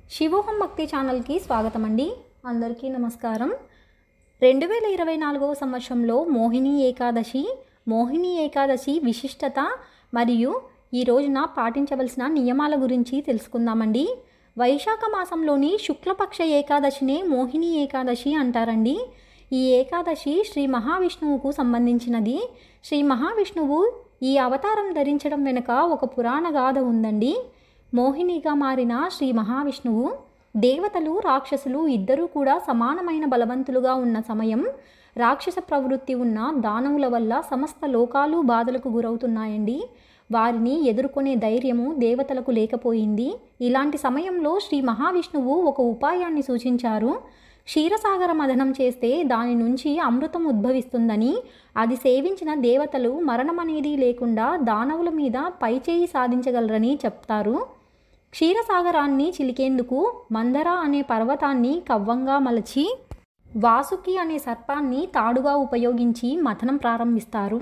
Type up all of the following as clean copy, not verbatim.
శివోహం భక్తి ఛానల్కి స్వాగతం అండి. అందరికీ నమస్కారం. 2024వ సంవత్సరంలో మోహిని ఏకాదశి విశిష్టత మరియు ఈ రోజున పాటించవలసిన నియమాల గురించి తెలుసుకుందామండి. వైశాఖ మాసంలోని శుక్లపక్ష ఏకాదశినే మోహిని ఏకాదశి అంటారండి. ఈ ఏకాదశి శ్రీ మహావిష్ణువుకు సంబంధించినది. శ్రీ మహావిష్ణువు ఈ అవతారం ధరించడం వెనుక ఒక పురాణ గాథ ఉందండి. మోహినిగా మారిన శ్రీ మహావిష్ణువు దేవతలు రాక్షసులు ఇద్దరూ కూడా సమానమైన బలవంతులుగా ఉన్న సమయం. రాక్షస ప్రవృత్తి ఉన్న దానవుల వల్ల సమస్త లోకాలు బాధలకు గురవుతున్నాయండి. వారిని ఎదుర్కొనే ధైర్యము దేవతలకు లేకపోయింది. ఇలాంటి సమయంలో శ్రీ మహావిష్ణువు ఒక ఉపాయాన్ని సూచించారు. క్షీరసాగర మథనం చేస్తే దాని నుంచి అమృతం ఉద్భవిస్తుందని, అది సేవించిన దేవతలు మరణం అనేది లేకుండా దానవుల మీద పైచేయి సాధించగలరని చెప్తారు. క్షీరసాగరాన్ని చిలికేందుకు మందర అనే పర్వతాన్ని కవ్వంగా మలచి వాసుకి అనే సర్పాన్ని తాడుగా ఉపయోగించి మథనం ప్రారంభిస్తారు.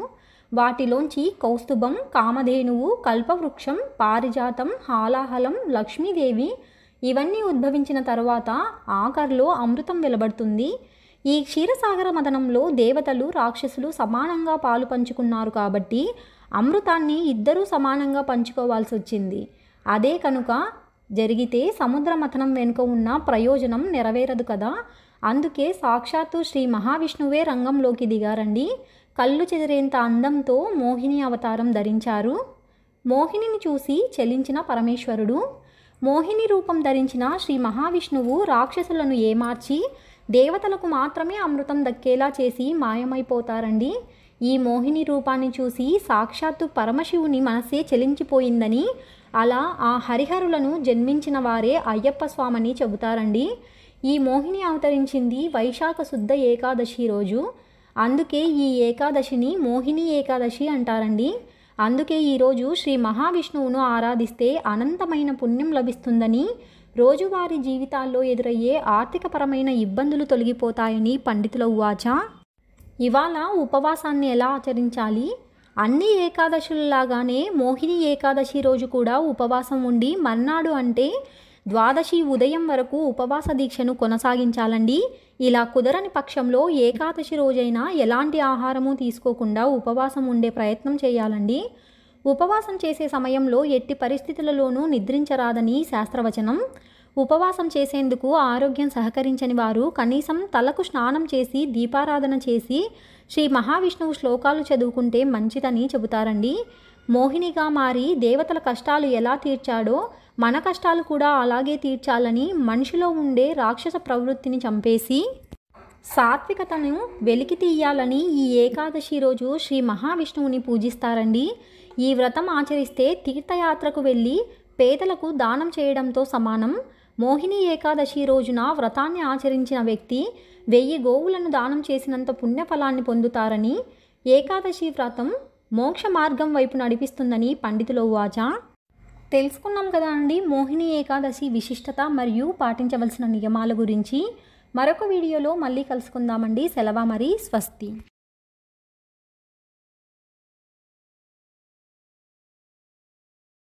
వాటిలోంచి కౌస్తుభం, కామధేనువు, కల్పవృక్షం, పారిజాతం, హాలాహలం, లక్ష్మీదేవి ఇవన్నీ ఉద్భవించిన తర్వాత ఆఖర్లో అమృతం వెలువడుతుంది. ఈ క్షీరసాగర మథనంలో దేవతలు రాక్షసులు సమానంగా పాలు పంచుకున్నారు కాబట్టి అమృతాన్ని ఇద్దరూ సమానంగా పంచుకోవాల్సి వచ్చింది. అదే కనుక జరిగితే సముద్ర మథనం వెనుక ఉన్న ప్రయోజనం నెరవేరదు కదా. అందుకే సాక్షాత్తు శ్రీ మహావిష్ణువే రంగంలోకి దిగారండి. కళ్ళు చెదిరేంత అందంతో మోహిని అవతారం ధరించారు. మోహినిని చూసి చలించిన పరమేశ్వరుడు. మోహిని రూపం ధరించిన శ్రీ మహావిష్ణువు రాక్షసులను ఏమార్చి దేవతలకు మాత్రమే అమృతం దక్కేలా చేసి మాయమైపోతారండి. ఈ మోహిని రూపాన్ని చూసి సాక్షాత్తు పరమశివుని మనసే చలించిపోయిందని, అలా ఆ హరిహరులను జన్మించిన వారే అయ్యప్ప స్వామిని చెబుతారండి. ఈ మోహిని అవతరించింది వైశాఖ శుద్ధ ఏకాదశి రోజు. అందుకే ఈ ఏకాదశిని మోహిని ఏకాదశి అంటారండి. అందుకే ఈరోజు శ్రీ మహావిష్ణువును ఆరాధిస్తే అనంతమైన పుణ్యం లభిస్తుందని, రోజువారీ జీవితాల్లో ఎదురయ్యే ఆర్థికపరమైన ఇబ్బందులు తొలగిపోతాయని పండితుల ఉవాచ. ఇవాళ ఉపవాసాన్ని ఎలా ఆచరించాలి? అన్ని ఏకాదశులలాగానే మోహిని ఏకాదశి రోజు కూడా ఉపవాసం ఉండి మర్నాడు అంటే ద్వాదశి ఉదయం వరకు ఉపవాస దీక్షను కొనసాగించాలండి. ఇలా కుదరని పక్షంలో ఏకాదశి రోజైనా ఎలాంటి ఆహారము తీసుకోకుండా ఉపవాసం ఉండే ప్రయత్నం చేయాలండి. ఉపవాసం చేసే సమయంలో ఎట్టి పరిస్థితులలోనూ నిద్రించరాదని శాస్త్రవచనం. ఉపవాసం చేసేందుకు ఆరోగ్యం సహకరించని వారు కనీసం తలకు స్నానం చేసి దీపారాధన చేసి శ్రీ మహావిష్ణువు శ్లోకాలు చదువుకుంటే మంచిదని చెబుతారండి. మోహినిగా మారి దేవతల కష్టాలు ఎలా తీర్చాడో మన కష్టాలు కూడా అలాగే తీర్చాలని మనిషిలో ఉండే రాక్షస ప్రవృత్తిని చంపేసి సాత్వికతను వెలికి తీయాలని ఈ ఏకాదశి రోజు శ్రీ మహావిష్ణువుని పూజిస్తారండి. ఈ వ్రతం ఆచరిస్తే తీర్థయాత్రకు వెళ్ళి పేదలకు దానం చేయడంతో సమానం. మోహిని ఏకాదశి రోజున వ్రతాన్ని ఆచరించిన వ్యక్తి 1000 గోవులను దానం చేసినంత పుణ్యఫలాన్ని పొందుతారని, ఏకాదశి వ్రతం మోక్ష మార్గం వైపు నడిపిస్తుందని పండితుల ఉవాచ. తెలుసుకున్నాం కదా అండి మోహిని ఏకాదశి విశిష్టత మరియు పాటించవలసిన నియమాల గురించి. మరొక వీడియోలో మళ్ళీ కలుసుకుందామండి. సెలవు మరి. స్వస్తి.